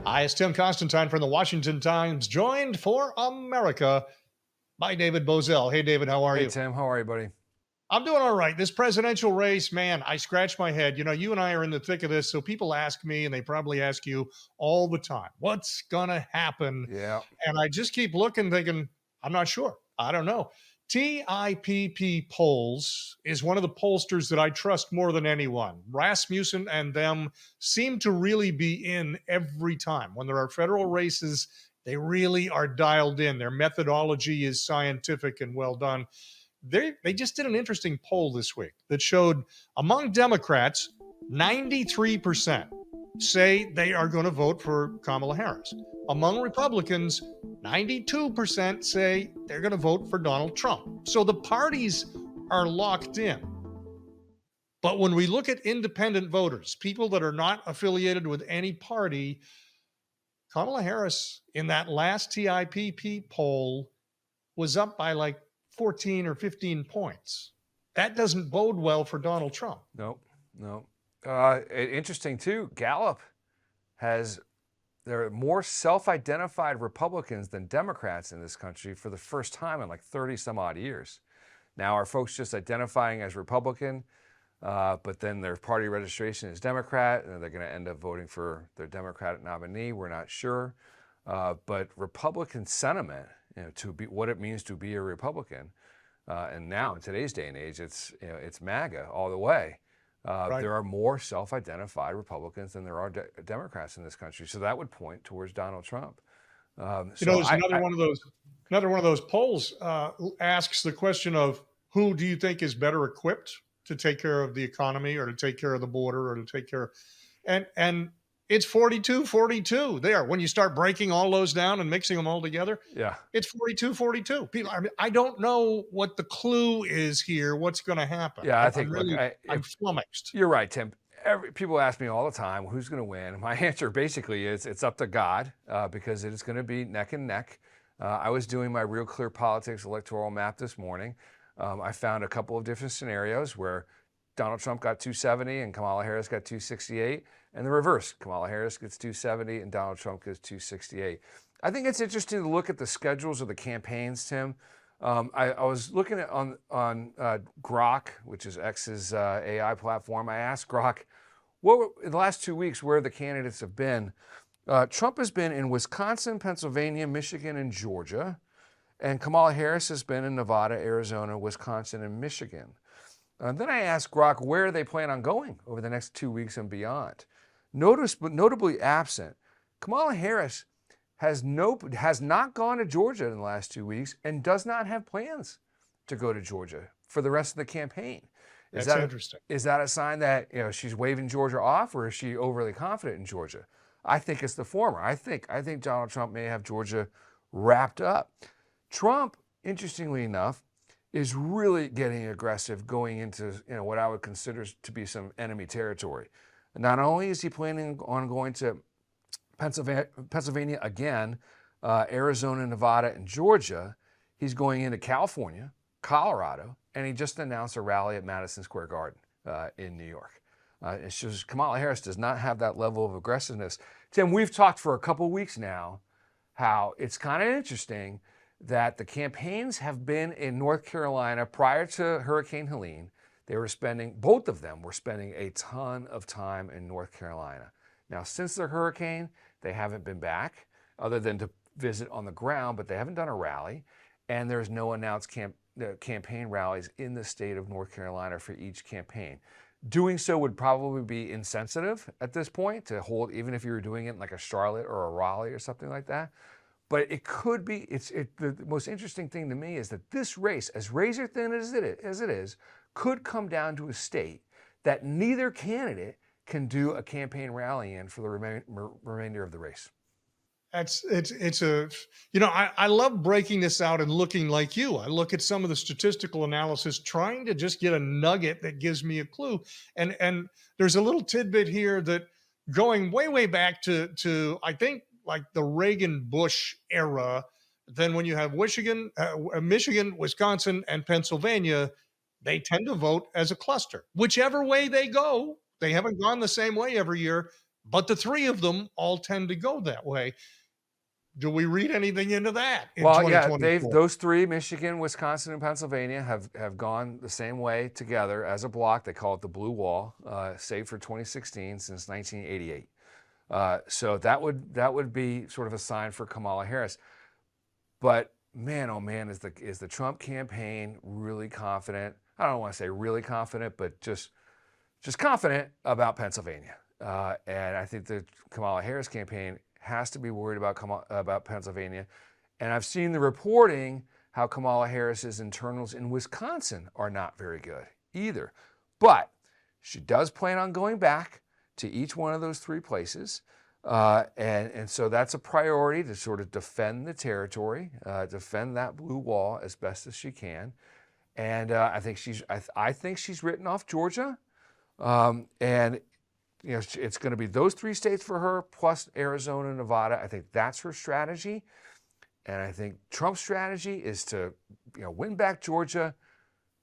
Hi, it's Tim Constantine from the Washington Times, joined for America by David Bozell. Hey, David, how are Hey, you? Tim. How are you, buddy? I'm doing all right. This presidential race, man, I scratch my head. You and I are in the thick of this. So people ask me, and they probably ask you all the time, what's going to happen? Yeah. And I just keep looking, thinking, I'm not sure. I don't know. TIPP polls is one of the pollsters that I trust more than anyone. Rasmussen and them seem to really be in every time. When there are federal races, they really are dialed in. Their methodology is scientific and well done. They just did an interesting poll this week that showed among Democrats, 93% say they are going to vote for Kamala Harris. Among Republicans, 92% say they're going to vote for Donald Trump. So the parties are locked in. But when we look at independent voters, people that are not affiliated with any party, Kamala Harris in that last TIPP poll was up by like 14 or 15 points. That doesn't bode well for Donald Trump. No, no. Interesting, too. Gallup has, there are more self-identified Republicans than Democrats in this country for the first time in like 30 some odd years. Now, are folks just identifying as Republican, but then their party registration is Democrat, and they're going to end up voting for their Democratic nominee? We're not sure. But Republican sentiment, to be what it means to be a Republican, and now in today's day and age, it's MAGA all the way. Right. There are more self-identified Republicans than there are Democrats in this country, so that would point towards Donald Trump. There's another one of those polls asks the question of who do you think is better equipped to take care of the economy or to take care of the border or to take care of, and it's 42-42 there. When you start breaking all those down and mixing them all together, Yeah. it's 42-42. People, I mean, I don't know what the clue is here, what's going to happen. Yeah, I I'm think, look, really, I'm flummoxed. you're right, Tim. People ask me all the time, who's going to win? My answer basically is it's up to God, because it is going to be neck and neck. I was doing my Real Clear Politics electoral map this morning. I found a couple of different scenarios where Donald Trump got 270 and Kamala Harris got 268, and the reverse. Kamala Harris gets 270 and Donald Trump gets 268. I think it's interesting to look at the schedules of the campaigns, Tim. I was looking at on Grok, which is X's AI platform. I asked Grok, in the last 2 weeks, where the candidates have been. Trump has been in Wisconsin, Pennsylvania, Michigan, and Georgia. And Kamala Harris has been in Nevada, Arizona, Wisconsin, and Michigan. Then I asked Grok where they plan on going over the next 2 weeks and beyond. Notably absent, Kamala Harris has not gone to Georgia in the last 2 weeks and does not have plans to go to Georgia for the rest of the campaign. That's interesting. Is that a sign that she's waving Georgia off, or is she overly confident in Georgia? I think it's the former. I think Donald Trump may have Georgia wrapped up. Trump, interestingly enough, is really getting aggressive going into what I would consider to be some enemy territory. Not only is he planning on going to Pennsylvania again, Arizona, Nevada, and Georgia, he's going into California, Colorado, and he just announced a rally at Madison Square Garden in New York. It's just Kamala Harris does not have that level of aggressiveness. Tim, we've talked for a couple weeks now how it's kind of interesting that the campaigns have been in North Carolina prior to Hurricane Helene. Both of them were spending a ton of time in North Carolina. Now, since the hurricane, they haven't been back other than to visit on the ground, but they haven't done a rally. And there's no announced campaign rallies in the state of North Carolina for each campaign. Doing so would probably be insensitive at this point to hold, even if you were doing it in like a Charlotte or a Raleigh or something like that. But it could be, the most interesting thing to me is that this race, as razor thin as it is, could come down to a state that neither candidate can do a campaign rally in for the remainder of the race. I love breaking this out and looking like you. I look at some of the statistical analysis, trying to just get a nugget that gives me a clue. And there's a little tidbit here that going way back to I think like the Reagan Bush era, then when you have Michigan, Wisconsin, and Pennsylvania, they tend to vote as a cluster. Whichever way they go, they haven't gone the same way every year. But the three of them all tend to go that way. Do we read anything into that in Well, yeah, 2024? those three, Michigan, Wisconsin, and Pennsylvania, have gone the same way together as a block. They call it the Blue Wall, save for 2016 since 1988. So that would be sort of a sign for Kamala Harris. But man, oh man, is the Trump campaign really confident? I don't want to say really confident, but just confident about Pennsylvania. And I think the Kamala Harris campaign has to be worried about Pennsylvania. And I've seen the reporting how Kamala Harris's internals in Wisconsin are not very good either. But she does plan on going back to each one of those three places. And so that's a priority to sort of defend the territory, defend that blue wall as best as she can. And I think she's written off Georgia. And it's going to be those three states for her, plus Arizona and Nevada. I think that's her strategy. And I think Trump's strategy is to win back Georgia,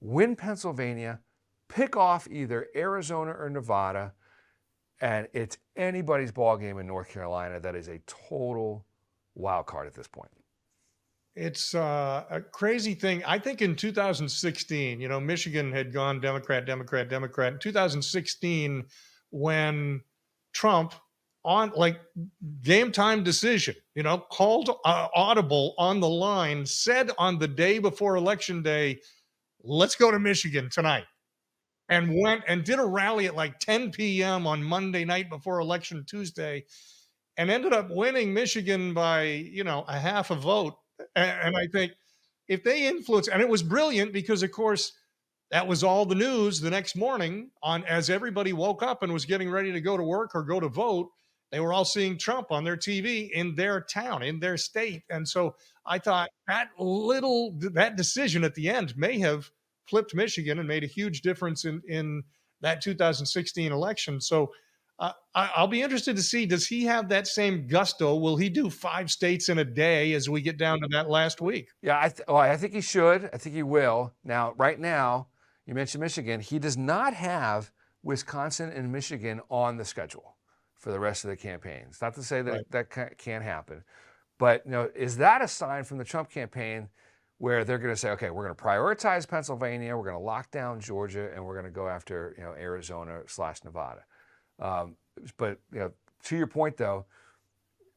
win Pennsylvania, pick off either Arizona or Nevada, and it's anybody's ballgame in North Carolina. That is a total wild card at this point. It's a crazy thing. I think in 2016, Michigan had gone Democrat, Democrat, Democrat. In 2016, when Trump on game time decision, called audible on the line, said on the day before election day, let's go to Michigan tonight, and went and did a rally at like 10 p.m. on Monday night before election Tuesday, and ended up winning Michigan by, a half a vote. And I think if they influence, and it was brilliant because, of course, that was all the news the next morning as everybody woke up and was getting ready to go to work or go to vote. They were all seeing Trump on their TV in their town, in their state. And so I thought that decision at the end may have flipped Michigan and made a huge difference in that 2016 election. So I'll be interested to see, does he have that same gusto? Will he do 5 states in a day as we get down to that last week? Yeah, I think he should. I think he will. Now, right now, you mentioned Michigan. He does not have Wisconsin and Michigan on the schedule for the rest of the campaign. It's not to say that that can't happen. But is that a sign from the Trump campaign where they're going to say, okay, we're going to prioritize Pennsylvania, we're going to lock down Georgia, and we're going to go after Arizona/Nevada? But to your point, though,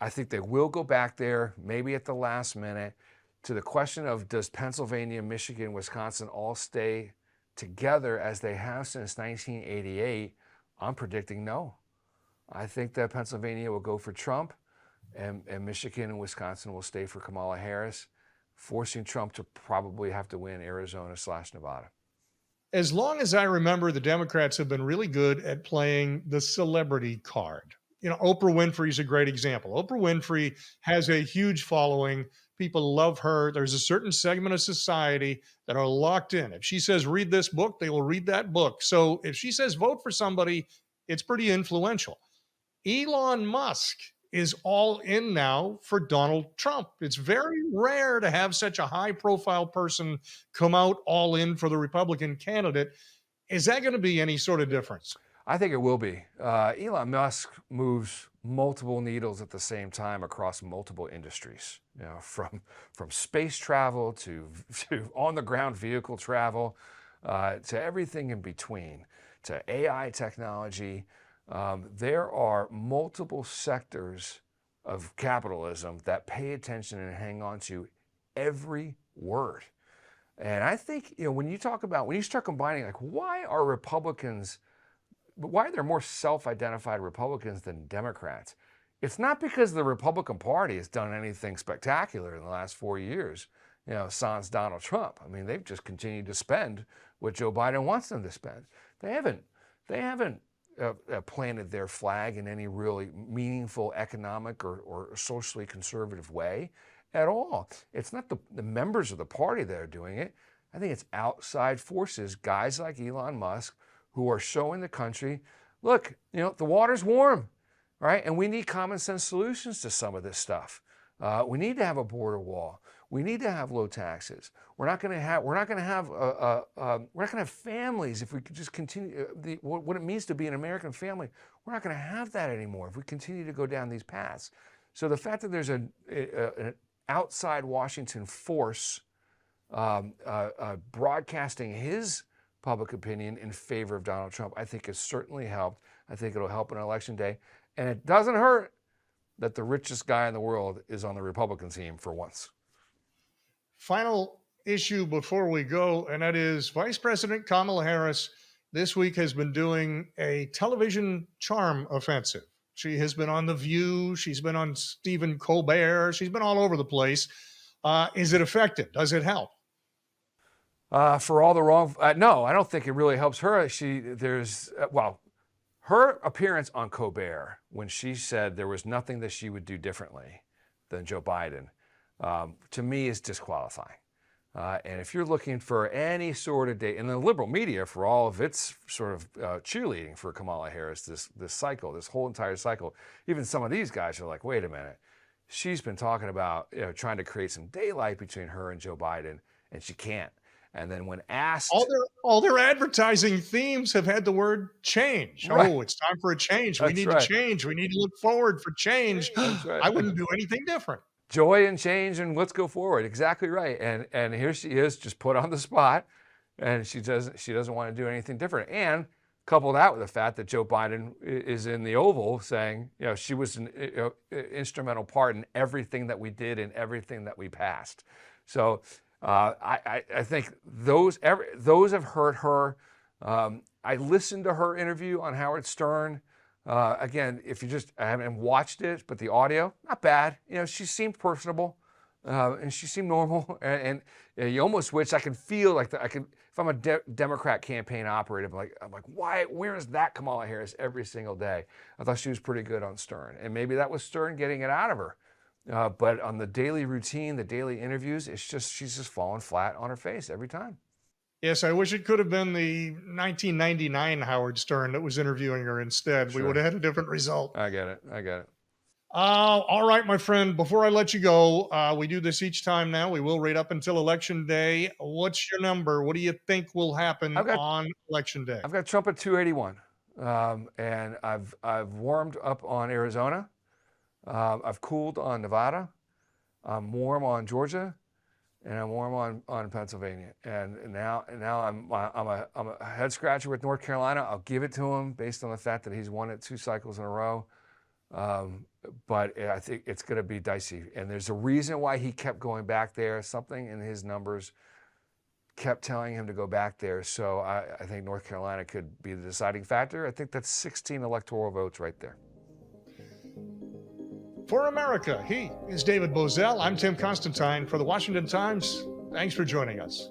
I think they will go back there, maybe at the last minute. To the question of, does Pennsylvania, Michigan, Wisconsin all stay together as they have since 1988, I'm predicting no. I think that Pennsylvania will go for Trump, and Michigan and Wisconsin will stay for Kamala Harris, forcing Trump to probably have to win Arizona/Nevada. As long as I remember, the Democrats have been really good at playing the celebrity card. Oprah Winfrey's a great example. Oprah Winfrey has a huge following. People love her. There's a certain segment of society that are locked in. If she says, read this book, they will read that book. So if she says, vote for somebody, it's pretty influential. Elon Musk is all in now for Donald Trump. It's very rare to have such a high profile person come out all in for the Republican candidate. Is that going to be any sort of difference? I think it will be. Elon Musk moves multiple needles at the same time across multiple industries, from space travel to on the ground vehicle travel, to everything in between, to AI technology. There are multiple sectors of capitalism that pay attention and hang on to every word. And I think, when you start combining, why are there more self-identified Republicans than Democrats? It's not because the Republican Party has done anything spectacular in the last 4 years, sans Donald Trump. I mean, they've just continued to spend what Joe Biden wants them to spend. They haven't planted their flag in any really meaningful economic or socially conservative way at all. It's not the members of the party that are doing it. I think it's outside forces, guys like Elon Musk, who are showing the country, look, the water's warm, right? And we need common sense solutions to some of this stuff. We need to have a border wall. We need to have low taxes. We're not going to have families if we could just continue what it means to be an American family. We're not going to have that anymore if we continue to go down these paths. So the fact that there's an outside Washington force broadcasting his public opinion in favor of Donald Trump, I think has certainly helped. I think it'll help on election day. And it doesn't hurt that the richest guy in the world is on the Republican team for once. Final issue before we go, and that is Vice President Kamala Harris this week has been doing a television charm offensive. She has been on The View. She's been on Stephen Colbert. She's been all over the place. Is it effective? Does it help? For all the wrong, no, I don't think it really helps her. Her appearance on Colbert when she said there was nothing that she would do differently than Joe Biden, to me is disqualifying. And if you're looking for any sort of data, and the liberal media, for all of its sort of cheerleading for Kamala Harris, this cycle, this whole entire cycle, even some of these guys are like, wait a minute, she's been talking about trying to create some daylight between her and Joe Biden, and she can't. And then when asked, all their advertising themes have had the word change. Right. Oh, it's time for a change. We That's need right. to change. We need to look forward for change. That's right. I wouldn't do anything different. Joy and change, and let's go forward. Exactly right. And here she is, just put on the spot, and she doesn't want to do anything different. And couple that with the fact that Joe Biden is in the Oval saying, she was an instrumental part in everything that we did and everything that we passed. So I think those have hurt her. I listened to her interview on Howard Stern. Again, I haven't watched it, but the audio, not bad. She seemed personable, and she seemed normal. And you almost wish I could feel like if I'm a Democrat campaign operative, I'm like, why? Where is that Kamala Harris every single day? I thought she was pretty good on Stern, and maybe that was Stern getting it out of her. But on the daily routine, the daily interviews, she's just falling flat on her face every time. Yes, I wish it could have been the 1999 Howard Stern that was interviewing her instead. Sure. We would have had a different result. I get it. All right, my friend, before I let you go, we do this each time now. We will rate up until Election Day. What's your number? What do you think will happen on Election Day? I've got Trump at 281, and I've warmed up on Arizona. I've cooled on Nevada. I'm warm on Georgia, and I'm warm on Pennsylvania. And now I'm a head scratcher with North Carolina. I'll give it to him based on the fact that he's won it 2 cycles in a row. But I think it's going to be dicey. And there's a reason why he kept going back there. Something in his numbers kept telling him to go back there. So I think North Carolina could be the deciding factor. I think that's 16 electoral votes right there. For America, he is David Bozell. I'm Tim Constantine for the Washington Times. Thanks for joining us.